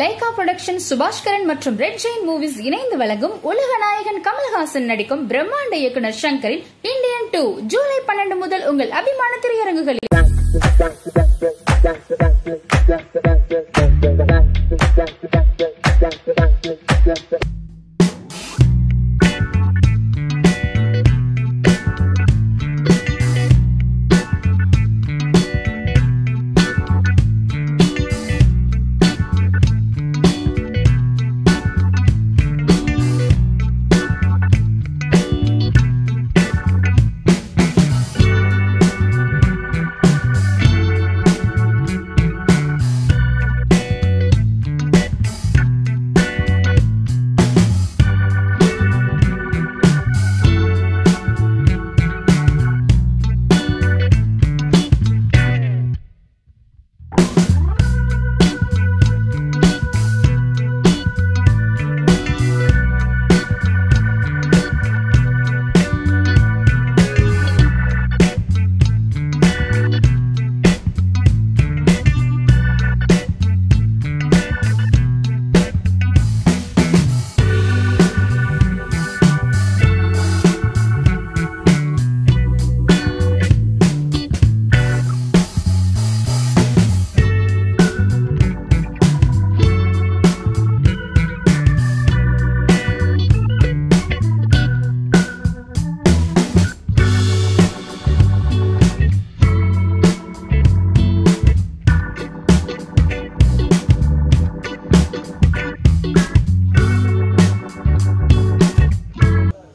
Lyca production Subaskaran மற்றும் red Jain movies இணைந்து வழங்கும் உலக நாயகன் கமல்ஹாசன் நடிக்கும் பிரம்மாண்ட இயக்குனர் ஷங்கரின் இந்தியன் 2 ஜூலை 12 முதல் உங்கள் அபிமான திரையரங்குகளில்.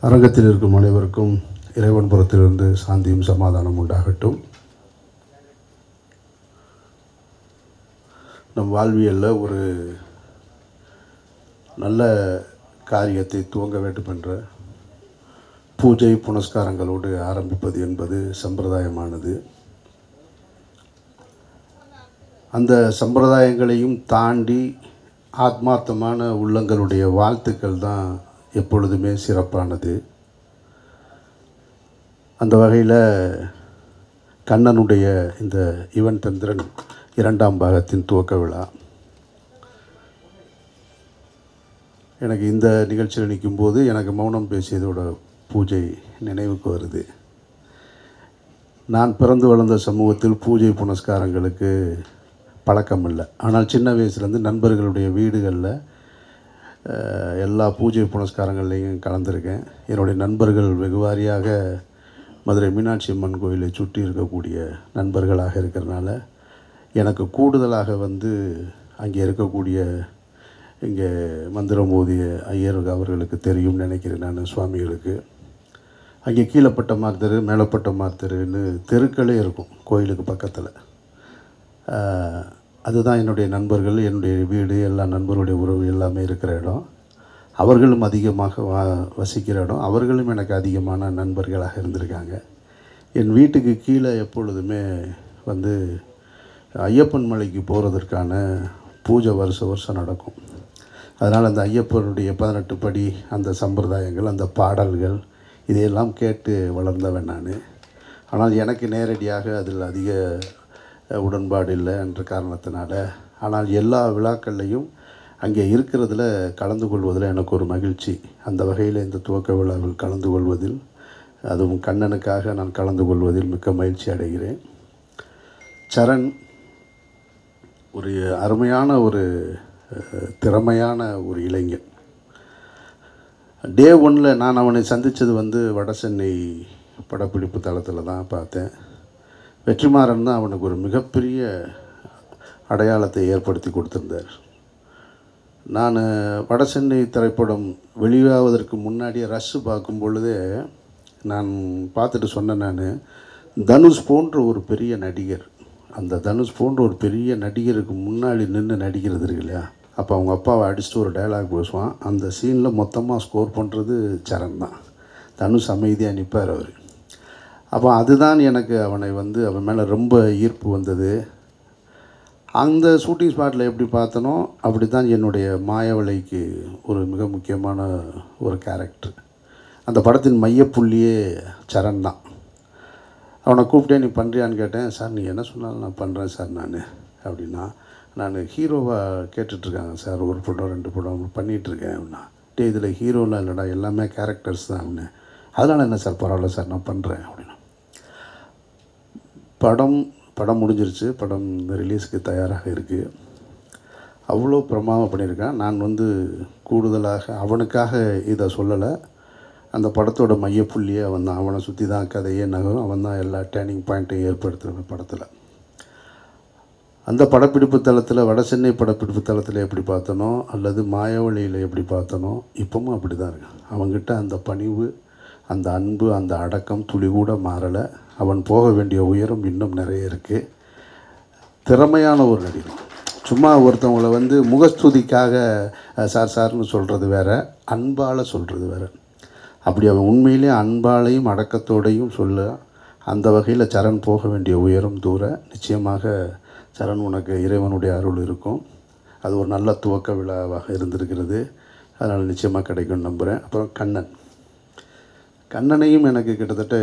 அரங்கத்தில் இருக்கும் அனைவருக்கும் இறைவன் புறத்திலிருந்து சாந்தியும் சமாதானம் உண்டாகட்டும். நம் வாழ்வியலில் ஒரு நல்ல காரியத்தை துவங்க வேண்டும் என்ற பூஜை புனஸ்காரங்களோடு ஆரம்பிப்பது என்பது சம்பிரதாயமானது. அந்த சம்பிரதாயங்களையும் தாண்டி ஆத்மார்த்தமான உள்ளங்களுடைய வாழ்த்துக்கள் தான் எப்பொழுதுமே சிறப்பானது. அந்த வகையில் கண்ணனுடைய இந்த இவன் தந்திரன் 2ஆம் பாகத்தின் துவக்க விழா எனக்கு இந்த நிகழ்ச்சியில் நிற்கும்போது எனக்கு மௌனம் பேசியதோட பூஜை நினைவுக்கு வருது. நான் பிறந்து வளர்ந்த சமூகத்தில் பூஜை புனஸ்காரங்களுக்கு பழக்கம் இல்லை. ஆனால் சின்ன வயசுலேருந்து நண்பர்களுடைய வீடுகளில் எல்லா பூஜை புனஸ்காரங்கள்லேயும் கலந்துருக்கேன். என்னுடைய நண்பர்கள் வெகுவாரியாக மதுரை மீனாட்சி அம்மன் கோயிலை சுற்றி இருக்கக்கூடிய நண்பர்களாக இருக்கிறனால எனக்கு கூடுதலாக அங்கே இருக்கக்கூடிய இங்கே மந்திரம் ஓதிய ஐயர் அவர்களுக்கு தெரியும் நினைக்கிறேன். நான் சுவாமிகளுக்கு அங்கே கீழப்பட்டமார் தெரு மேலப்பட்டமார் தெருன்னு தெருக்களே இருக்கும் கோயிலுக்கு பக்கத்தில். அதுதான் என்னுடைய நண்பர்கள், என்னுடைய வீடு, எல்லா நண்பர்களுடைய உறவு எல்லாமே இருக்கிற இடம். அவர்களும் அதிகமாக வசிக்கிற இடம். அவர்களும் எனக்கு அதிகமான நண்பர்களாக இருந்திருக்காங்க. என் வீட்டுக்கு கீழே எப்பொழுதுமே ஐயப்பன் மலைக்கு போகிறதற்கான பூஜை வருஷம் நடக்கும். அதனால் அந்த ஐயப்பனுடைய 18 படி, அந்த சம்பிரதாயங்கள், அந்த பாடல்கள் இதையெல்லாம் கேட்டு வளர்ந்தவன் நான். ஆனால் எனக்கு நேரடியாக அதில் அதிக உடன்பாடு இல்லை என்ற காரணத்தினால, ஆனால் எல்லா விழாக்கள்லையும் அங்கே இருக்கிறதுல கலந்து கொள்வதில் எனக்கு ஒரு மகிழ்ச்சி. அந்த வகையில் இந்த துவக்க விழாவில் கலந்து கொள்வதில், அதுவும் கண்ணனுக்காக நான் கலந்து கொள்வதில் மிக்க மகிழ்ச்சி அடைகிறேன். சரண் ஒரு அருமையான ஒரு திறமையான ஒரு இளைஞன். டே 1 நான் அவனை சந்தித்தது வடசென்னை படப்பிடிப்பு தளத்தில் தான் பார்த்தேன். வெற்றிமாறன் தான் அவனுக்கு ஒரு மிகப்பெரிய அடையாளத்தை ஏற்படுத்தி கொடுத்திருந்தார். நான் வடசென்னை திரைப்படம் வெளியாவதற்கு முன்னாடியே ரஷ் பார்க்கும் பொழுதே நான் பார்த்துட்டு சொன்னேன், நான் தனுஷ் போன்ற ஒரு பெரிய நடிகர், அந்த தனுஷ் போன்ற ஒரு பெரிய நடிகருக்கு முன்னாடி நின்று நடிக்கிறது இருக்கு இல்லையா, அப்போ அவங்க அப்பாவை அடிச்சுட்டு ஒரு டைலாக் பேசுவான். அந்த சீனில் மொத்தமாக ஸ்கோர் பண்ணுறது சரண் தான். தனுஷ் அமைதியாக நிற்பார் அவர். அப்போ அதுதான் எனக்கு அவனை அவன் மேலே ரொம்ப ஈர்ப்பு வந்தது. அந்த ஷூட்டிங் ஸ்பாட்டில் எப்படி பார்த்தனோ அப்படி தான் என்னுடைய மாயவளைக்கு ஒரு மிக முக்கியமான ஒரு கேரக்டர். அந்த படத்தின் மையப்புள்ளியே சரண் தான். அவனை கூப்பிட்டே நீ பண்ணுறியான்னு கேட்டேன். சார் நீ என்ன சொன்னாலும் நான் பண்ணுறேன் சார் நான் அப்படின்னா, நான் ஹீரோவாக கேட்டுட்ருக்காங்க சார், ஒரு படம் 2 படம் பண்ணிகிட்ருக்கேன் அப்படின்னா. இதில் ஹீரோலாம் இல்லைடா, எல்லாமே கேரக்டர்ஸ் தான் அப்படின்னு. அதனால் என்ன சார், பரவாயில்ல சார் நான் பண்ணுறேன் அப்படின்னு. படம் முடிஞ்சிருச்சு. படம் ரிலீஸுக்கு தயாராக இருக்குது. அவ்வளோ பிரமாதமாக பண்ணியிருக்கான். நான் வந்து கூடுதலாக அவனுக்காக இதை சொல்லலை. அந்த படத்தோட மையப்புள்ளியே அவன் தான். அவனை சுற்றி தான் கதையே நகரும். அவன் தான் எல்லா டேர்னிங் பாயிண்ட்டையும் ஏற்படுத்துகிற படத்தில். அந்த படப்பிடிப்பு தளத்தில், வட சென்னை படப்பிடிப்பு தளத்தில் எப்படி பார்த்தனோ அல்லது மாயாவளியில் எப்படி பார்த்தனோ இப்போவும் அப்படி தான் இருக்கான். அவன்கிட்ட அந்த பணிவு, அந்த அன்பு, அந்த அடக்கம் துளி கூட மாறலை. அவன் போக வேண்டிய உயரம் இன்னும் நிறைய இருக்குது. திறமையான ஒரு நடிகன். சும்மா ஒருத்தவங்களை வந்து முகஸ்துதிக்காக சார் சார்னு சொல்கிறது வேறு, அன்பால் சொல்கிறது வேறு. அப்படி அவன் உண்மையிலே அன்பாலையும் அடக்கத்தோடையும் சொல்ல, அந்த வகையில் சரண் போக வேண்டிய உயரம் தூர. நிச்சயமாக சரண், உனக்கு இறைவனுடைய அருள் இருக்கும். அது ஒரு நல்ல துவக்க விழாவாக இருந்திருக்கிறது. அதனால் நிச்சயமாக கிடைக்கும்னு நம்புகிறேன். அப்புறம் கண்ணனையும் எனக்கு கிட்டத்தட்ட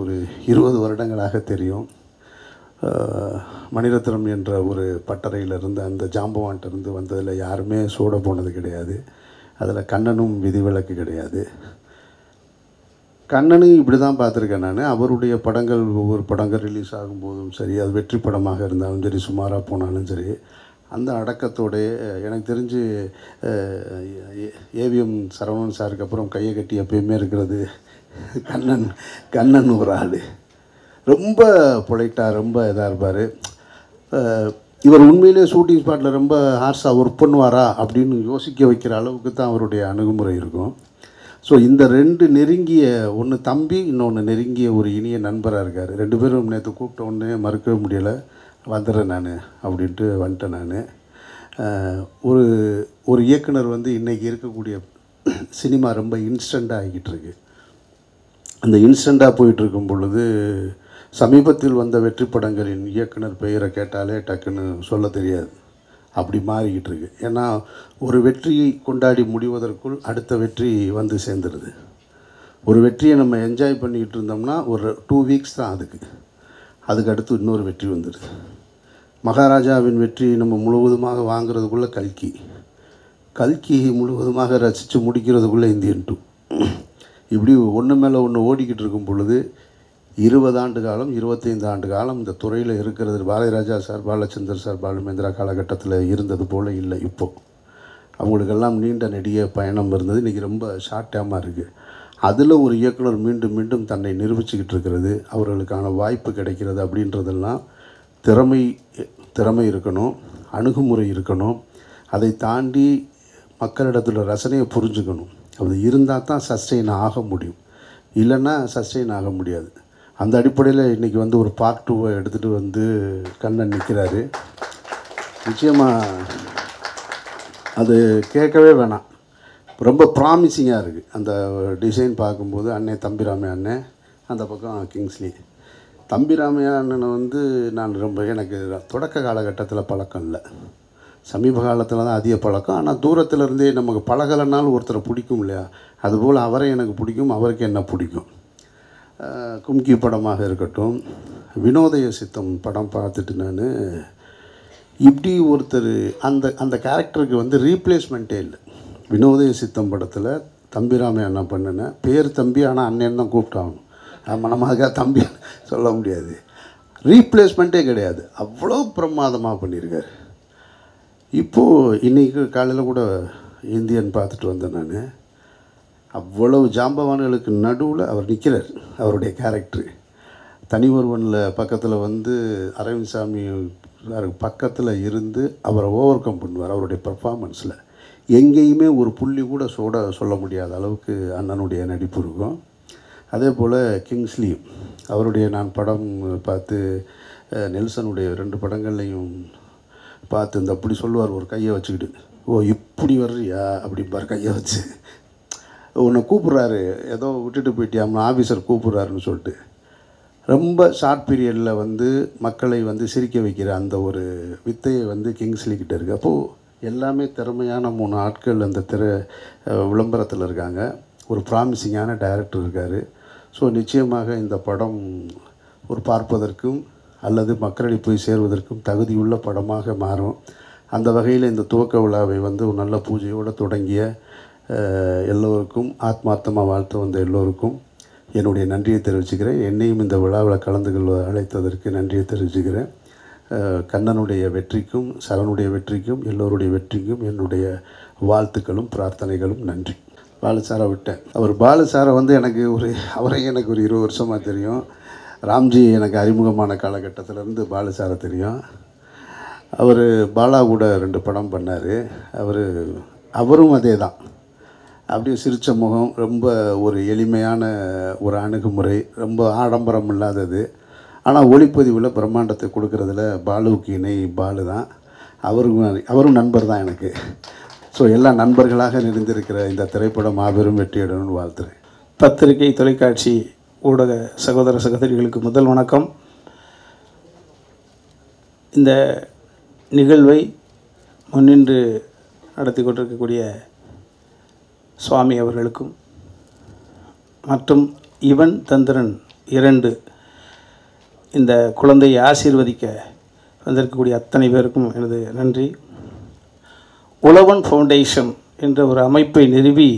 ஒரு 20 வருடங்களாக தெரியும். மணிரத்னம் என்ற ஒரு பட்டறையிலிருந்து, அந்த ஜாம்பவான்ட்டிருந்து வந்ததில் யாருமே சோட போனது கிடையாது. அதில் கண்ணனும் விதிவிலக்கு கிடையாது. கண்ணனையும் இப்படி தான் பார்த்துருக்கேன் நான். அவருடைய படங்கள், ஒவ்வொரு படங்கள் ரிலீஸ் ஆகும்போதும் சரி, அது வெற்றி படமாக இருந்தாலும் சரி, சுமாராக போனாலும் சரி, அந்த அடக்கத்தோடைய எனக்கு தெரிஞ்சு ஏவிஎம் சரவணன் சாருக்கு அப்புறம் கையை கட்டி எப்பயுமே இருக்கிறது கண்ணன் ஒரு ஆள். ரொம்ப பொலைட்டாக, ரொம்ப இதாக இருப்பார். இவர் உண்மையிலே ஷூட்டிங் ஸ்பாட்டில் ரொம்ப ஹார்ஸாக ஒர்க் பண்ணுவாரா அப்படின்னு யோசிக்க வைக்கிற அளவுக்கு தான் அவருடைய அணுகுமுறை இருக்கும். ஸோ இந்த 2 நெருங்கிய, ஒன்று தம்பி, இன்னொன்று நெருங்கிய ஒரு இனிய நண்பராக இருக்கார். 2 பேரும் நேற்று கூப்பிட்ட உடனே மறுக்கவே முடியலை. வந்துடுறேன் நான் அப்படின்ட்டு வந்துட்டேன் நான். ஒரு இயக்குனர் வந்து இன்றைக்கி இருக்கக்கூடிய சினிமா ரொம்ப இன்ஸ்டண்ட்டாக ஆகிக்கிட்டு இருக்கு. அந்த இன்ஸ்டண்ட்டாக போயிட்டுருக்கும் பொழுது சமீபத்தில் வந்த வெற்றி படங்களின் இயக்குனர் பெயரை கேட்டாலே டக்குன்னு சொல்ல தெரியாது. அப்படி மாறிக்கிட்டு இருக்கு. ஏன்னா ஒரு வெற்றியை கொண்டாடி முடிவதற்குள் அடுத்த வெற்றி வந்து சேர்ந்துடுது. ஒரு வெற்றியை நம்ம என்ஜாய் பண்ணிக்கிட்டு இருந்தோம்னா ஒரு 2 வீக்ஸ் தான் அதுக்கு அடுத்து இன்னொரு வெற்றி வந்துடுது. மகாராஜாவின் வெற்றி நம்ம முழுவதுமாக வாங்கிறதுக்குள்ளே கல்கி முழுவதுமாக ரசித்து முடிக்கிறதுக்குள்ளே இந்தியன் 2. இப்படி ஒன்று மேலே ஒன்று ஓடிக்கிட்டு இருக்கும் பொழுது 20 ஆண்டு காலம், 25 ஆண்டு காலம் இந்த துறையில் இருக்கிறது பாரதிராஜா சார், பாலச்சந்தர் சார், பாலுமேந்திரா காலகட்டத்தில் இருந்தது போல் இல்லை. இப்போது அவங்களுக்கெல்லாம் நீண்ட நெடிய பயணம் இருந்தது. இன்றைக்கி ரொம்ப ஷார்ட் டேமாக இருக்குது. அதில் ஒரு இயக்குனர் மீண்டும் மீண்டும் தன்னை நிரூபிச்சுக்கிட்டு இருக்கிறது, அவர்களுக்கான வாய்ப்பு கிடைக்கிறது அப்படின்றதெல்லாம் திறமை இருக்கணும், அணுகுமுறை இருக்கணும். அதை தாண்டி மக்களிடத்தில் ரசனையை புரிஞ்சுக்கணும். அது இருந்தால் தான் சஸ்டெயின் ஆக முடியும், இல்லைன்னா சஸ்டெயின் ஆக முடியாது. அந்த அடிப்படையில் இன்றைக்கி வந்து ஒரு பார்ட் 2 எடுத்துகிட்டு வந்து கண்ணன் நிற்கிறாரு. நிச்சயமாக அது கேட்கவே வேணாம், ரொம்ப ப்ராமிசிங்காக இருக்குது. அந்த டிசைன் பார்க்கும்போது தம்பிராமையா அண்ணன், அந்த பக்கம் கிங்ஸ்லி. தம்பிராமையா அண்ணனை வந்து நான் எனக்கு தொடக்க காலகட்டத்தில் பழக்கம் இல்லை, சமீப காலத்தில் தான் அதிக பழக்கம். ஆனால் தூரத்தில் இருந்தே நமக்கு பழகலைனாலும் ஒருத்தரை பிடிக்கும் இல்லையா, அதுபோல் அவரை எனக்கு பிடிக்கும், அவருக்கு என்ன பிடிக்கும். கும்கி படமாக இருக்கட்டும், வினோதய சித்தம் படம் பார்த்துட்டு நான் இப்படி ஒருத்தர் அந்த கேரக்டருக்கு வந்து ரீப்ளேஸ்மெண்ட்டே இல்லை. வினோதய சித்தம் படத்தில் தம்பிராமையா என்ன பண்ணினேன், பேர் தம்பி, ஆனால் அண்ணன் தான் கூப்பிட்டாகணும். நம்ம தம்பி சொல்ல முடியாது. ரீப்ளேஸ்மெண்ட்டே கிடையாது. அவ்வளோ பிரமாதமாக பண்ணியிருக்காரு. இப்போது இன்றைக்கி காலையில் கூட இந்தியன் பார்த்துட்டு வந்தேன் நான். அவ்வளவு ஜாம்பவான்களுக்கு நடுவில் அவர் நிற்கிறார். அவருடைய கேரக்டரு தனி ஒருவனில் பக்கத்தில் வந்து அரவிந்த் சாமி பக்கத்தில் இருந்து அவரை ஓவர் கம் பண்ணுவார். அவருடைய பர்ஃபார்மன்ஸில் எங்கேயுமே ஒரு புள்ளி கூட சொல்ல முடியாத அளவுக்கு அண்ணனுடைய நடிப்பு இருக்கும். அதே போல் கிங்ஸ்லி அவருடைய நான் படம் பார்த்து, நெல்சனுடைய 2 படங்கள்லையும் பார்த்து, இந்த அப்படி சொல்லுவார் ஒரு கையை வச்சுக்கிட்டு, ஓ இப்படி வர்றியா அப்படிம்பார் கையை வச்சு. உன்னை கூப்பிட்றாரு, ஏதோ விட்டுட்டு போயிட்டியாம்னா ஆஃபீஸர் கூப்பிட்றாருன்னு சொல்லிட்டு ரொம்ப ஷார்ட் பீரியடில் வந்து மக்களை வந்து சிரிக்க வைக்கிற அந்த ஒரு வித்தையை வந்து கிங்ஸ்லி கிட்டே இருக்குது. அப்போது எல்லாமே திறமையான 3 ஆட்கள் அந்த விளம்பரத்தில் இருக்காங்க. ஒரு ப்ராமிசிங்கான டைரக்டர் இருக்கார். ஸோ நிச்சயமாக இந்த படம் ஒரு பார்ப்பதற்கும் அல்லது மக்களை போய் சேர்வதற்கும் தகுதியுள்ள படமாக மாறும். அந்த வகையில் இந்த துவக்க விழாவை வந்து ஒரு நல்ல பூஜையோடு தொடங்கிய எல்லோருக்கும் ஆத்மார்த்தமாக வாழ்த்து வந்த எல்லோருக்கும் என்னுடைய நன்றியை தெரிவிச்சுக்கிறேன். என்னையும் இந்த விழாவில் கலந்து கொள்ள அழைத்ததற்கு நன்றியை தெரிவிச்சுக்கிறேன். கண்ணனுடைய வெற்றிக்கும் சரணுடைய வெற்றிக்கும் எல்லோருடைய வெற்றிக்கும் என்னுடைய வாழ்த்துக்களும் பிரார்த்தனைகளும். நன்றி. பாலுசாரை விட்டேன். பாலுசாரை வந்து அவரை எனக்கு ஒரு 20 வருஷமாக தெரியும். ராம்ஜி எனக்கு அறிமுகமான காலகட்டத்திலேருந்து பாலுசாரை தெரியும். அவர் பாலா கூட 2 படம் பண்ணார். அவரும் அதே தான். அப்படியே சிரித்த முகம், ரொம்ப ஒரு எளிமையான ஒரு அணுகுமுறை, ரொம்ப ஆடம்பரம் இல்லாதது. ஆனால் ஒளிப்பதிவில் பிரம்மாண்டத்தை கொடுக்கறதுல பாலுவுக்கு இணை பாலு தான். அவரும் நண்பர் தான் எனக்கு. ஸோ எல்லாம் நண்பர்களாக நிறைந்திருக்கிற இந்த திரைப்படம் மாபெரும் வெற்றியடையணும்னு வாழ்த்துறேன். பத்திரிகை, தொலைக்காட்சி, ஊடக சகோதர சகோதரிகளுக்கு முதல் வணக்கம். இந்த நிகழ்வை முன்னின்று நடத்தி கொண்டிருக்கக்கூடிய சுவாமி அவர்களுக்கும் மற்றும் இவன் தந்திரன் 2 இந்த குழந்தையை ஆசீர்வதிக்க வந்திருக்கக்கூடிய அத்தனை பேருக்கும் எனது நன்றி. உழவன் ஃபவுண்டேஷன் என்ற ஒரு அமைப்பை நிறுவி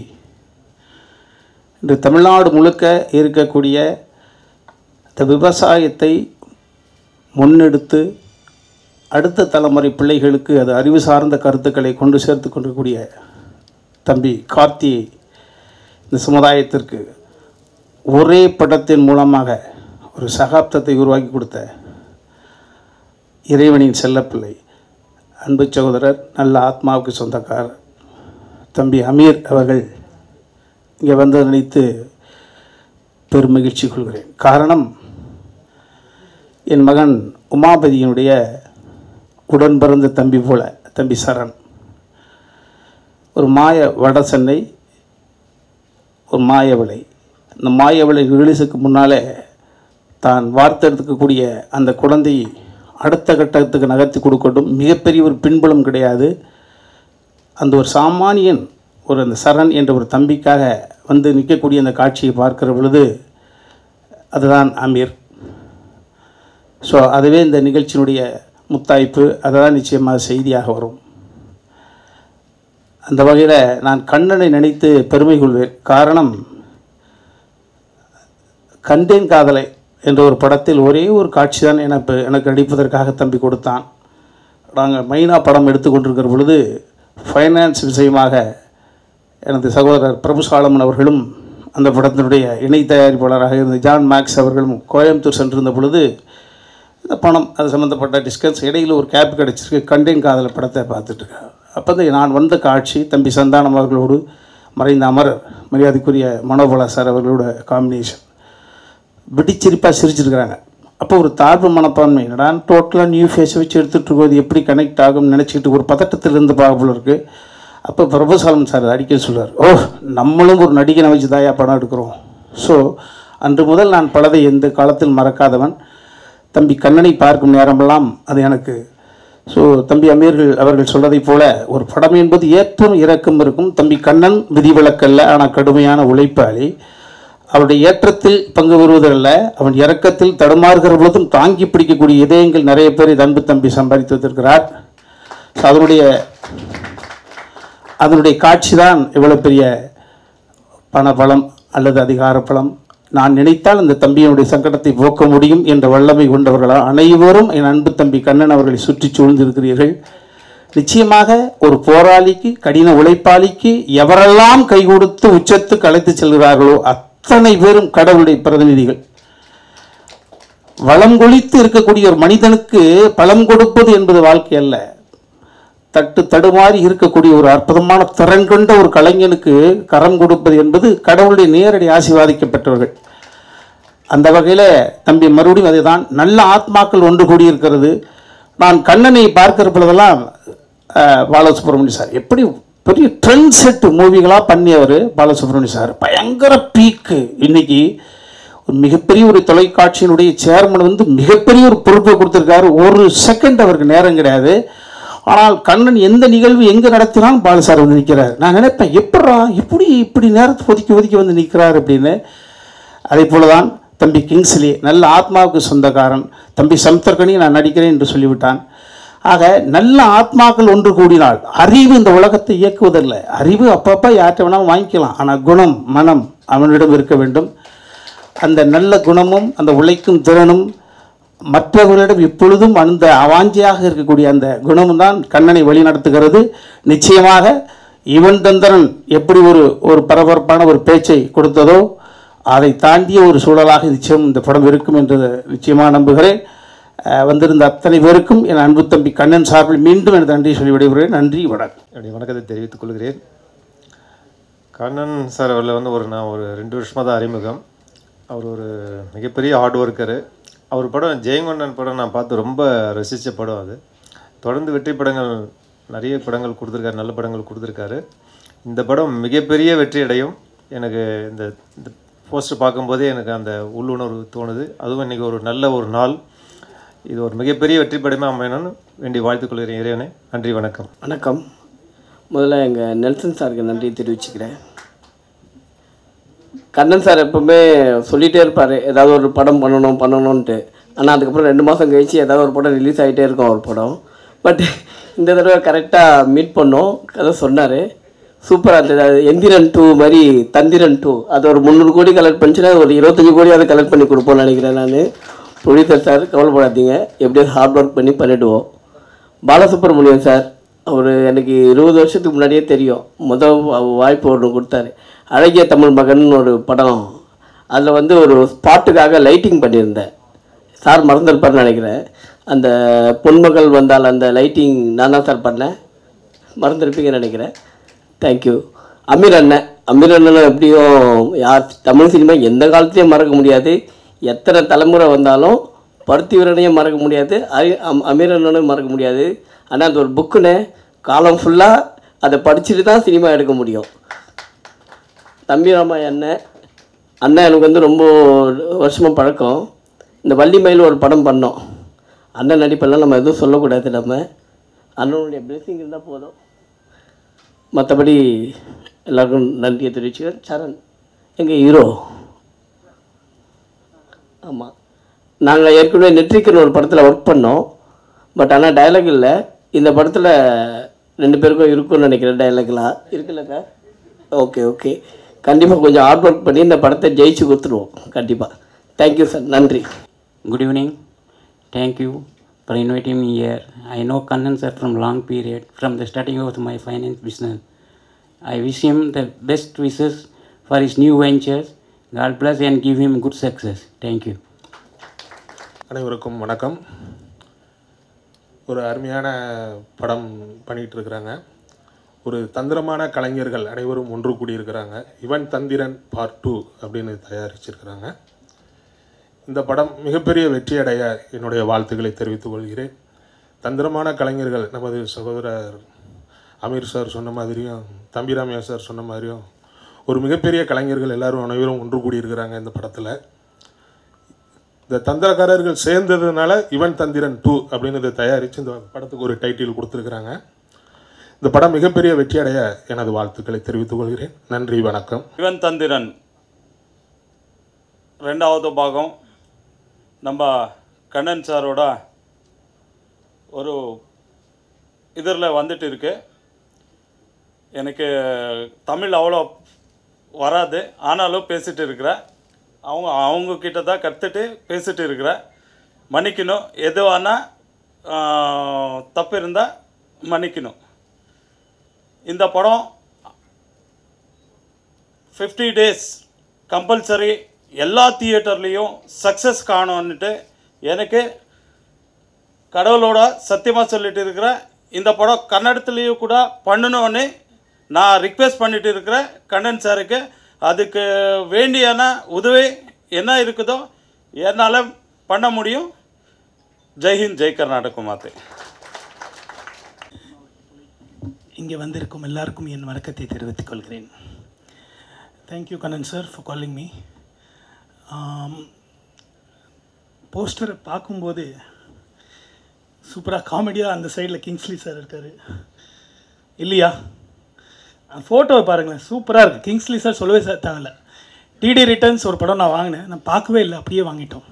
இன்று தமிழ்நாடு முழுக்க இருக்கக்கூடிய இந்த விவசாயத்தை முன்னெடுத்து அடுத்த தலைமுறை பிள்ளைகளுக்கு அது அறிவு சார்ந்த கருத்துக்களை கொண்டு சேர்த்து கொண்டிருக்கக்கூடிய தம்பி கார்த்தியை இந்த சமுதாயத்திற்கு ஒரே படத்தின் மூலமாக ஒரு சகாப்தத்தை உருவாக்கி கொடுத்த இறைவனின் செல்லப்பிள்ளை, அன்பு சகோதரர், நல்ல ஆத்மாவுக்கு சொந்தக்காரர் தம்பி அமீர் அவர்கள் இங்கே வந்து நினைத்து பெரும் மகிழ்ச்சி கொள்கிறேன். காரணம், என் மகன் உமாபதியினுடைய உடன் பிறந்த தம்பி போல தம்பி சரண் ஒரு மாய வட சென்னை, ஒரு மாயவளை. இந்த மாயவளை ரிலீஸுக்கு முன்னாலே தான் வார்த்தெடுக்கக்கூடிய அந்த குழந்தையை அடுத்த கட்டத்துக்கு நகர்த்தி கொடுக்கட்டும். மிகப்பெரிய ஒரு பின்புலம் கிடையாது. அந்த ஒரு சாமானியன் அந்த சரண் என்ற ஒரு தம்பிக்காக வந்து நிற்கக்கூடிய அந்த காட்சியை பார்க்கிற பொழுது அதுதான் அமீர். ஸோ அதுவே இந்த நிகழ்ச்சியினுடைய முத்தாய்ப்பு. அதுதான் நிச்சயமாக செய்தியாக வரும். அந்த வகையில் நான் கண்ணனை நினைத்து பெருமை கொள்வேன். காரணம், கண்டேன் காதலை என்ற ஒரு படத்தில் ஒரே ஒரு காட்சி தான் எனக்கு நடிப்பதற்காக தம்பி கொடுத்தான். நாங்கள் மைனா படம் எடுத்துக்கொண்டிருக்கிற பொழுது ஃபைனான்ஸ் விஷயமாக எனது சகோதரர் பிரபு சாலமன் அவர்களும் அந்த படத்தினுடைய இணை தயாரிப்பாளராக இருந்த ஜான் மேக்ஸ் அவர்களும் கோயம்புத்தூர் சென்றிருந்த பொழுது இந்த பணம் அது சம்மந்தப்பட்ட டிஸ்கஸ் இடையில் ஒரு கேப் கிடச்சிருக்கு. கண்டேன் காதலை படத்தை பார்த்துட்ருக்கேன். அப்போ நான் வந்த காட்சி தம்பி சந்தானம் அவர்களோடு மறைந்த அமரர் மரியாதைக்குரிய மனோபலா சார் அவர்களோட காம்பினேஷன் வெடிச்சிரிப்பாக சிரிச்சிருக்கிறாங்க. அப்போ ஒரு தாழ்வு மனப்பான்மை, என்னடா டோட்டலாக நியூ ஃபேஸை வச்சு எடுத்துகிட்டு இருக்கோது எப்படி கனெக்ட் ஆகும்னு நினச்சிக்கிட்டு ஒரு பதட்டத்திலிருந்து பார்க்க இருக்குது. அப்போ பிரபுசாலம் சார் அடிக்கடி சொல்கிறார், நம்மளும் ஒரு நடிகனை வச்சு தாயா படம் எடுக்கிறோம். ஸோ அன்று முதல் நான் பலதை எந்த காலத்தில் மறக்காதவன். தம்பி கண்ணனை பார்க்கும் நேரமெல்லாம் அது எனக்கு. ஸோ தம்பி அமீர்கள் அவர்கள் சொல்வதைப் போல ஒரு படம் என்பது ஏற்றம் இறக்கம் இருக்கும். தம்பி கண்ணன் விதிவிலக்கல்ல, ஆனால் கடுமையான உழைப்பாளி. அவருடைய ஏற்றத்தில் பங்கு பெறுவதல்ல, அவன் இறக்கத்தில் தடுமாறுகிற பொழுதும் தாங்கி பிடிக்கக்கூடிய இதயங்கள் நிறைய பேர் அன்பு தம்பி சம்பாதித்து வந்திருக்கிறார். ஸோ அதனுடைய காட்சி தான் இவ்வளோ பெரிய பணபலம் அல்லது அதிகார பலம். நான் நினைத்தால் அந்த தம்பியினுடைய சங்கடத்தை போக்க முடியும் என்ற வல்லமை கொண்டவர்களால் அனைவரும் என் அன்பு தம்பி கண்ணன் அவர்களை சுற்றி சூழ்ந்திருக்கிறீர்கள். நிச்சயமாக ஒரு போராளிக்கு, கடின உழைப்பாளிக்கு எவரெல்லாம் கை கொடுத்து உச்சத்துக்கு அழைத்து செல்கிறார்களோ அத்தனை பேரும் கடவுளுடைய பிரதிநிதிகள். வளம் கொளித்து இருக்கக்கூடிய ஒரு மனிதனுக்கு பலம் கொடுப்பது என்பது வாழ்க்கை அல்ல. தடுமாறி இருக்கக்கூடிய ஒரு அற்புதமான திறன் கொண்ட ஒரு கலைஞனுக்கு கரம் கொடுப்பது என்பது கடவுளுடைய நேரடி ஆசீர்வாதிக்கப்பட்டவர்கள். அந்த வகையில் தம்பி மறுபடியும் அதுதான் நல்ல ஆத்மாக்கள் ஒன்று கூடியிருக்கிறது. நான் கண்ணனை பார்க்கிற பொழுதெல்லாம் பாலசுப்ரமணியம் சார் எப்படி பெரிய ட்ரெண்ட் செட் மூவிகளாக பண்ணியவர் பாலசுப்ரமணியம் சார் பயங்கர பீக்கு. இன்னைக்கு ஒரு மிகப்பெரிய ஒரு தொலைக்காட்சியினுடைய சேர்மன் வந்து மிகப்பெரிய ஒரு பொறுப்பை கொடுத்துருக்காரு. ஒரு செகண்ட் அவருக்கு நேரம் கிடையாது. ஆனால் கண்ணன் எந்த நிகழ்வு எங்கே நடத்தினாலும் பாலசார் வந்து நிற்கிறார். நான் நினைப்பேன், இப்படி நேரத்தை ஒதுக்கி வந்து நிற்கிறார் அப்படின்னு. அதே போல தான் தம்பி கிங்ஸ்லி நல்ல ஆத்மாவுக்கு சொந்தக்காரன். தம்பி சமுத்திரக்கனி நான் நடிக்கிறேன் என்று சொல்லிவிட்டான். ஆக நல்ல ஆத்மாக்கள் ஒன்று கூடினால் அறிவு இந்த உலகத்தை இயக்குவதில்லை. அறிவு அப்பப்போ யார்கிட்ட வேணாலும் வாங்கிக்கலாம். ஆனால் குணம், மனம் அவனிடம் இருக்க வேண்டும். அந்த நல்ல குணமும் அந்த உழைக்கும் திறனும் மற்றவர்களிடம் இப்பொழுதும் அந்த அவாஞ்சியாக இருக்கக்கூடிய அந்த குணமும் தான் கண்ணனை வழிநடத்துகிறது. நிச்சயமாக யுவன் தந்திரன் எப்படி ஒரு பரபரப்பான ஒரு பேச்சை கொடுத்ததோ அதை தாண்டிய ஒரு சூழலாக நிச்சயம் இந்த படம் இருக்கும் என்று நிச்சயமாக நம்புகிறேன். வந்திருந்த அத்தனை பேருக்கும் என் அன்பு தம்பி கண்ணன் சார்பில் மீண்டும் எனது நன்றி சொல்லி விடைபெறுகிறேன். நன்றி, வணக்கம். என்னுடைய வணக்கத்தை தெரிவித்துக் கொள்கிறேன். கண்ணன் சார் அவரில் வந்து நான் ஒரு 2 வருஷமாக தான் அறிமுகம். அவர் ஒரு மிகப்பெரிய ஹார்ட் ஒர்க்கரு. அவர் படம் ஜெயங்கொண்டன் படம் நான் பார்த்து ரொம்ப ரசித்த படம். அது தொடர்ந்து வெற்றி படங்கள் நிறைய படங்கள் கொடுத்துருக்காரு, நல்ல படங்கள் கொடுத்துருக்காரு. இந்த படம் மிகப்பெரிய வெற்றி அடையும். எனக்கு இந்த போஸ்டர் பார்க்கும்போதே எனக்கு அந்த உள்ளுணர்வு தோணுது. அதுவும் இன்றைக்கி ஒரு நல்ல ஒரு நாள். இது ஒரு மிகப்பெரிய வெற்றி படமாக அமையணும்னு வேண்டி வாழ்த்துக்கொள்கிறேன் இறைவனை. நன்றி, வணக்கம். வணக்கம். முதல்ல எங்கள் நெல்சன் சாருக்கு நன்றி தெரிவிச்சுக்கிறேன். கண்ணன் சார் எப்பவுமே சொல்லிகிட்டே இருப்பார் ஏதாவது ஒரு படம் பண்ணணுன்ட்டு. ஆனால் அதுக்கப்புறம் 2 மாதம் கழிச்சு ஏதாவது ஒரு படம் ரிலீஸ் ஆகிட்டே இருக்கும் ஒரு படம். பட் இந்த தடவை கரெக்டாக மீட் பண்ணோம், கதை சொன்னார். சூப்பராக இருந்தது. அது எந்திரன் 2 மாதிரி தந்திரன் 2 அது ஒரு 300 கோடி கலெக்ட் பண்ணிச்சுன்னா ஒரு 25 கோடியாவது கலெக்ட் பண்ணி கொடுப்போம்னு நினைக்கிறேன் நான். ப்ரொடியூசர் சார் கவலைப்படாதீங்க, எப்படியாவது ஹார்ட் ஒர்க் பண்ணிடுவோம். பாலசுப்ரமணியம் சார் அவர் எனக்கு 20 வருஷத்துக்கு முன்னாடியே தெரியும். வாய்ப்பு ஒன்று கொடுத்தாரு. அழகிய தமிழ் மகன் ஒரு படம், அதில் வந்து ஒரு ஸ்பாட்டுக்காக லைட்டிங் பண்ணியிருந்தேன். சார் மறந்துருப்பார்னு நினைக்கிறேன். அந்த பொன்மகள் வந்தால் அந்த லைட்டிங் நான் தான் சார் பண்ணேன். மறந்துருப்பீங்கன்னு நினைக்கிறேன். தேங்க்யூ. அமீர் அண்ணன் எப்படியும் யார் தமிழ் சினிமா எந்த காலத்துலேயும் மறக்க முடியாது. எத்தனை தலைமுறை வந்தாலும் பருத்தி வீரனையும் மறக்க முடியாது, அமீர் அண்ணனும் மறக்க முடியாது. ஆனால் அந்த ஒரு புக்குன்னு காலம் ஃபுல்லாக அதை படிச்சுட்டு தான் சினிமா எடுக்க முடியும். தம்பிராமா அண்ணன் எனக்கு வந்து ரொம்ப வருஷமாக பழக்கம். இந்த வள்ளிமயில் ஒரு படம் பண்ணோம். அண்ணன் நடிப்பெல்லாம் நம்ம எதுவும் சொல்லக்கூடாது. நம்ம அண்ணனுடைய பிளெஸிங் இருந்தால் போதும். மற்றபடி எல்லாருக்கும் நன்றியை தெரிவிச்சுக்கிறேன். சரண் எங்கள் ஹீரோ. ஆமாம், நாங்கள் ஏற்கனவே நெட்ரிக்கன் ஒரு படத்தில் ஒர்க் பண்ணோம். பட் ஆனால் டைலாக் இல்லை. இந்த படத்தில் 2 பேருக்கும் இருக்குன்னு நினைக்கிறேன். டைலாக்லாம் இருக்குல்லக்கா? ஓகே. கண்டிப்பாக கொஞ்சம் ஹார்ட் ஒர்க் பண்ணி இந்த படத்தை ஜெயிச்சு கொடுத்துருவோம் கண்டிப்பாக. தேங்க்யூ சார், நன்றி. Good evening. Thank you for inviting me here. I know Kannan sir from long period, from the starting of my finance business. I wish him the best wishes for his new ventures. God bless and give him good success. Thank you. அனைவருக்கும் வணக்கம். ஒரு அருமையான படம் பண்ணிகிட்டு இருக்கிறாங்க. ஒரு தந்திரமான கலைஞர்கள் அனைவரும் ஒன்று கூடியிருக்கிறாங்க. யுவன் தந்திரன் பார்ட் 2 அப்படின்னு தயாரிச்சிருக்கிறாங்க. இந்த படம் மிகப்பெரிய வெற்றியடைய என்னுடைய வாழ்த்துக்களை தெரிவித்துக் கொள்கிறேன். தந்திரமான கலைஞர்கள் நமது சகோதரர் அமீர் சார் சொன்ன மாதிரியும் தம்பிராமையா சார் சொன்ன மாதிரியும் ஒரு மிகப்பெரிய கலைஞர்கள் எல்லாரும் அனைவரும் ஒன்று கூடியிருக்கிறாங்க இந்த படத்தில். இந்த தந்திரக்காரர்கள் சேர்ந்ததுனால யுவன் தந்திரன் 2 அப்படின்னு இதை தயாரித்து இந்த படத்துக்கு ஒரு டைட்டில் கொடுத்துருக்குறாங்க. இந்த படம் மிகப்பெரிய வெற்றியடைய எனது வாழ்த்துக்களை தெரிவித்துக் கொள்கிறேன். நன்றி, வணக்கம். யுவன் தந்திரன் 2வது பாகம் நம்ம கண்ணன் சாரோட ஒரு இதில் வந்துட்டு இருக்கு. எனக்கு தமிழ் அவ்வளோ வராது, ஆனாலும் பேசிட்டு இருக்கிறேன். அவங்கக்கிட்ட தான் கற்றுட்டு பேசிட்டு இருக்கிறேன். மன்னிக்கணும், எதுவானா தப்பு இருந்தால் மன்னிக்கணும். இந்த படம் 50 days கம்பல்சரி எல்லா தியேட்டர்லேயும் சக்ஸஸ் காணும்னுட்டு எனக்கு கடவுளோட சத்தியமாக சொல்லிட்டு இருக்கிறேன். இந்த படம் கன்னடத்துலேயும் கூட பண்ணணும்னு நான் ரிக்வெஸ்ட் பண்ணிட்டு இருக்கிறேன் கண்ணன் சாருக்கு. அதுக்கு வேண்டியான உதவி என்ன இருக்குதோ என்னால் பண்ண முடியும். ஜெய்ஹிந்த், ஜெய் கர்நாடக மாத்தே. இங்கே வந்திருக்கும் எல்லாருக்கும் என் வணக்கத்தை தெரிவித்துக் கொள்கிறேன். Thank you Kannan sir for calling me. போஸ்டரை பார்க்கும்போது சூப்பராக காமெடியாக அந்த சைடில் கிங்ஸ்லி சார் இருக்கார் இல்லையா? ஃபோட்டோவை பாருங்களேன், சூப்பராக இருக்குது. கிங்ஸ்லி சார் சொல்லவே தேவையில்ல. டிடி ரிட்டர்ன்ஸ் ஒரு படம் நான் வாங்கினேன், நான் பார்க்கவே இல்லை, அப்படியே வாங்கிட்டோம்.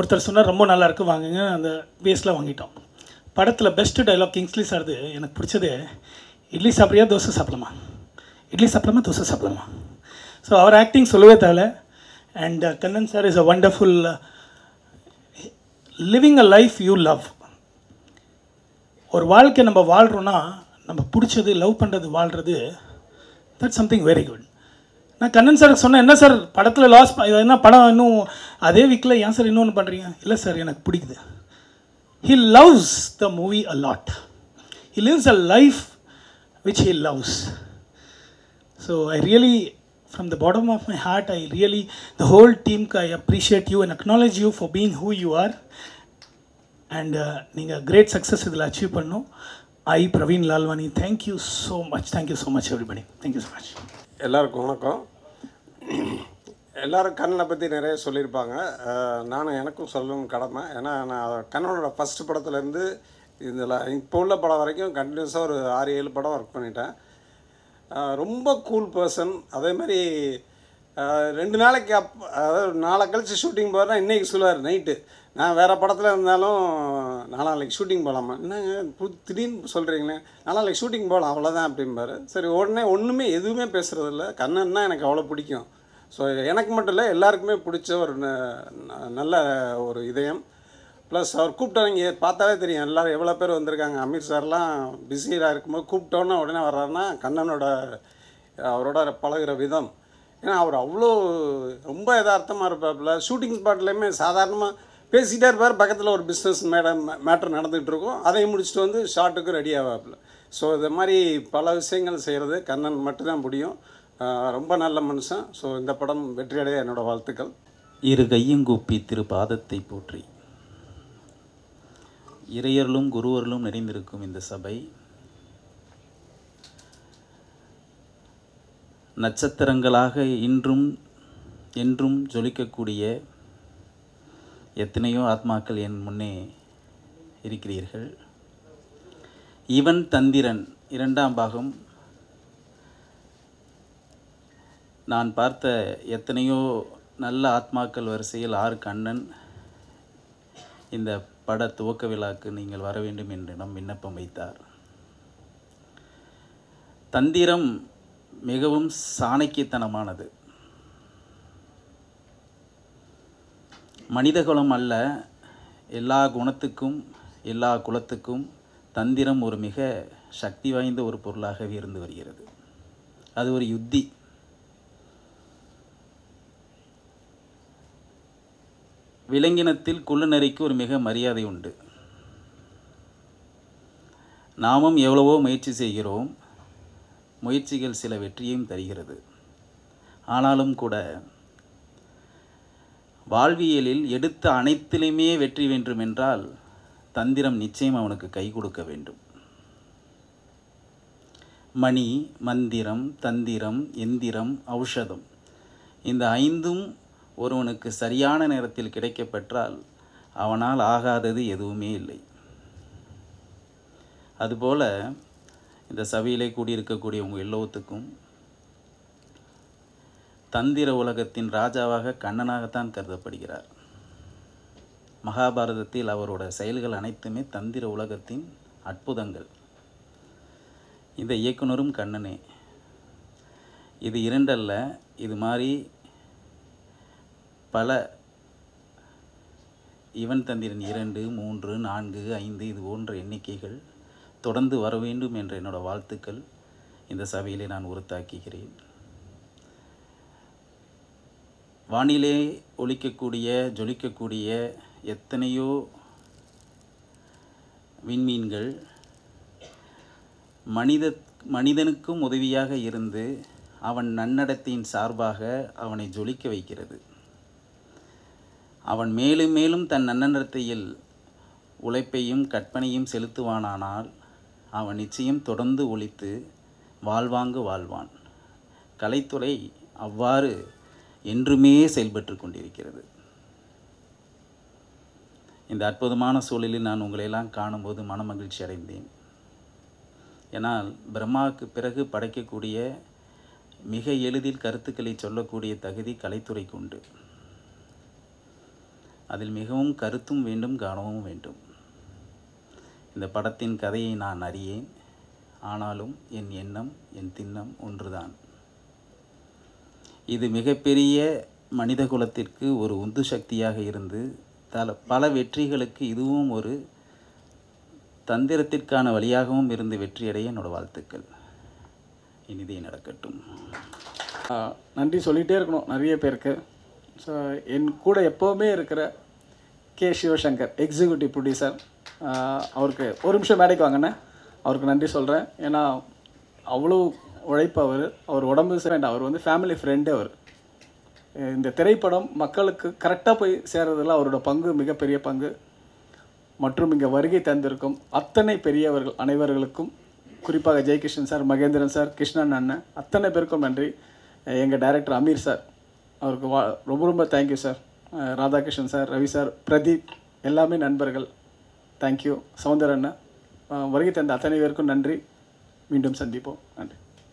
ஒருத்தர் சொன்னார் ரொம்ப நல்லா இருக்கு வாங்குங்க, அந்த பேஸில் வாங்கிட்டோம். படத்தில் பெஸ்ட்டு டைலாக் கிங்ஸ்லி சார்து எனக்கு பிடிச்சது, இட்லி சாப்பிட்றியா தோசை சாப்பிடலாமா, இட்லி சாப்பிடலாமா தோசை சாப்பிடலாமா. ஸோ அவர் ஆக்டிங் சொல்லவே தேவை. And Kannan sir is a wonderful living a life you love. ஒரு வாழ்க்கை நம்ம வாழ்கிறோன்னா நம்ம பிடிச்சது லவ் பண்ணுறது வாழ்கிறது, தட்ஸ் சம்திங் வெரி குட். நான் கண்ணன் சாருக்கு சொன்னேன், என்ன சார் படத்தில் லாஸ் என்ன படம் இன்னும் அதே வீக்கில் ஏன் சார் இன்னொன்று பண்ணுறீங்க. இல்லை சார் எனக்கு பிடிக்குது. He loves the movie a lot. He lives a life which he loves. So I really, from the bottom of my heart, the whole team, I appreciate you and acknowledge you for being who you are. And நீங்கள் great success இதில் achieve பண்ணணும். I, Praveen Lalwani, thank you so much. Thank you so much everybody. Thank you so much. எல்லாருக்கும் வணக்கம். எல்லோரும் கண்ணனை பற்றி நிறைய சொல்லியிருப்பாங்க. நானும் எனக்கும் சொல்லணும் கடமை. ஏன்னா நான் கண்ணனோட ஃபஸ்ட்டு படத்துலேருந்து இதில் இப்போ உள்ள படம் வரைக்கும் கண்டினியூஸாக ஒரு 6-7 படம் ஒர்க் பண்ணிட்டேன். ரொம்ப கூல் பர்சன். அதே மாதிரி 2 நாளைக்கு அதாவது நாளை கழிச்சு ஷூட்டிங் போகிறேன்னா இன்றைக்கி சொல்லுவார் நைட்டு, நான் வேறு படத்தில் இருந்தாலும் நாளைக்கு ஷூட்டிங் போகலாமா, என்னங்க திடீர்னு சொல்கிறீங்களே, நாளைக்கு ஷூட்டிங் போகலாம் அவ்வளோதான் அப்படிம்பாரு. சரி உடனே ஒன்றுமே எதுவுமே பேசுகிறதில்ல. கண்ணன்னா எனக்கு அவ்வளோ பிடிக்கும். ஸோ எனக்கு மட்டும் இல்லை எல்லாருக்குமே பிடிச்ச ஒரு நல்ல ஒரு இதயம். ப்ளஸ் அவர் கூப்பிட்டவங்க பார்த்தாலே தெரியும் எல்லோரும் எவ்வளோ பேர் வந்திருக்காங்க. அமீர் சார்லாம் பிஸியாக இருக்கும்போது கூப்பிட்டோன்னே உடனே வர்றாருன்னா அவரோட பழகிற விதம். ஏன்னா அவர் அவ்வளோ ரொம்ப யதார்த்தமாக இருப்பாப்புல. ஷூட்டிங் ஸ்பாட்லேயுமே சாதாரணமாக பேசிகிட்டே இருப்பார். பக்கத்தில் ஒரு பிஸ்னஸ் மேட்டர் நடந்துகிட்டு இருக்கும், அதையும் முடிச்சுட்டு வந்து ஷார்ட்டுக்கு ரெடி ஆவாப்புல. ஸோ இது மாதிரி பல விஷயங்கள் செய்கிறது கண்ணன் மட்டும்தான் முடியும். ரொம்ப நல்ல மனுஷன். ஸோ இந்த படம் வெற்றியடைய என்னோடய வாழ்த்துக்கள். இரு கையுங்கூப்பி திரு பாதத்தை போற்றி இறையர்களும் குருவர்களும் நிறைந்திருக்கும் இந்த சபை நட்சத்திரங்களாக இன்றும் என்றும் ஜொலிக்கக்கூடிய எத்தனையோ ஆத்மாக்கள் என் முன்னே இருக்கிறீர்கள். இவன் தந்திரன் 2ஆம் பாகம் நான் பார்த்த எத்தனையோ நல்ல ஆத்மாக்கள் வரிசையில் கண்ணன் இந்த பட துவக்க விழாக்கு நீங்கள் வர வேண்டும் என்றிடம் விண்ணப்பம் வைத்தார். தந்திரம் மிகவும் சாணக்கியத்தனமானது. மனிதகுலம் அல்ல, எல்லா குணத்துக்கும் எல்லா குலத்துக்கும் தந்திரம் ஒரு மிக சக்தி வாய்ந்த ஒரு பொருளாகவே இருந்து வருகிறது. அது ஒரு யுத்தி. விலங்கினத்தில் குள்ளுநரிக்கு ஒரு மிக மரியாதை உண்டு. நாமும் எவ்வளவோ முயற்சி செய்கிறோம். முயற்சிகள் சில வெற்றியையும் தருகிறது. ஆனாலும் கூட வாழ்வியலில் எடுத்த அனைத்திலுமே வெற்றி வேண்டும் என்றால் தந்திரம் நிச்சயம் அவனுக்கு கை கொடுக்க வேண்டும். மணி, மந்திரம், தந்திரம், எந்திரம், ஔஷதம் இந்த 5ம் ஒருவனுக்கு சரியான நேரத்தில் கிடைக்கப்பெற்றால் அவனால் ஆகாதது எதுவுமே இல்லை. அதுபோல் இந்த சபையிலே கூடியிருக்கக்கூடிய உங்கள் எல்லோத்துக்கும் தந்திர உலகத்தின் ராஜாவாக கண்ணனாகத்தான் கருதப்படுகிறார். மகாபாரதத்தில் அவரோட செயல்கள் அனைத்துமே தந்திர உலகத்தின் அற்புதங்கள். இந்த இயக்குனரும் கண்ணனே. இது 2 அல்ல, இது மாதிரி பல இவன் தந்திரன் 2, 3, 4, 5 இது போன்ற எண்ணிக்கைகள் தொடர்ந்து வர வேண்டும் என்ற என்னோடய வாழ்த்துக்கள் இந்த சபையிலே நான் உறுத்தாக்குகிறேன். வானிலே ஒலிக்கக்கூடிய ஜொலிக்கக்கூடிய எத்தனையோ விண்மீன்கள் மனிதனுக்கும் உதவியாக இருந்து அவன் நன்னடத்தையின் சார்பாக அவனை ஜொலிக்க வைக்கிறது. அவன் மேலும் மேலும் தன் நன்னடத்தையில் உழைப்பையும் கற்பனையும் செலுத்துவானானால் அவன் நிச்சயம் தொடர்ந்து ஒழித்து வாழ்வாங்கு வாழ்வான். கலைத்துறை அவ்வாறு என்றுமே செயல்பட்டு கொண்டிருக்கிறது. இந்த அற்புதமான சூழலில் நான் உங்களையெல்லாம் காணும்போது மனமகிழ்ச்சி அடைந்தேன். ஏன்னால் பிரம்மாவுக்கு பிறகு படைக்கக்கூடிய மிக எளிதில் கருத்துக்களை சொல்லக்கூடிய தகுதி கலைத்துறைக்கு உண்டு. அதில் மிகவும் கருத்தும் வேண்டும், கவனமும் வேண்டும். இந்த படத்தின் கதையை நான் அறியேன், ஆனாலும் என் எண்ணம், என் திண்ணம் ஒன்றுதான். இது மிகப்பெரிய மனித குலத்திற்கு ஒரு உந்து சக்தியாக இருந்து பல வெற்றிகளுக்கு இதுவும் ஒரு தந்திரத்திற்கான வழியாகவும் இருந்து வெற்றியடைய என்னோடய வாழ்த்துக்கள். இனிதே நடக்கட்டும். நன்றி சொல்லிகிட்டே இருக்கணும் நிறைய பேருக்கு. ஸோ என் கூட எப்போவுமே இருக்கிற கே சிவசங்கர், எக்ஸிக்யூட்டிவ் ப்ரொடியூசர், அவருக்கு ஒரு நிமிஷம் மேடைக்கு வாங்கினேன். அவருக்கு நன்றி சொல்கிறேன். ஏன்னா அவ்வளோ உழைப்பு அவர் உடம்பு சரி, அவர் வந்து ஃபேமிலி ஃப்ரெண்டு. அவர் இந்த திரைப்படம் மக்களுக்கு கரெக்டாக போய் சேர்றதில் அவரோட பங்கு மிகப்பெரிய பங்கு. மற்றும் இங்கே வருகை தந்திருக்கும் அத்தனை பெரியவர்கள் அனைவர்களுக்கும், குறிப்பாக ஜெயகிருஷ்ணன் சார், மகேந்திரன் சார், கிருஷ்ணன் அண்ணன், அத்தனை பேருக்கும் நன்றி. எங்கள் டைரக்டர் அமீர் சார், அவருக்கு ரொம்ப ரொம்ப thank you sir. Radhakrishnan sir, Ravi sir, Pradeep, எல்லாமே நண்பர்கள். தேங்க்யூ. சௌந்தர் அண்ணன், வருகை தந்த அத்தனை பேருக்கும் நன்றி. மீண்டும் சந்திப்போம். நன்றி.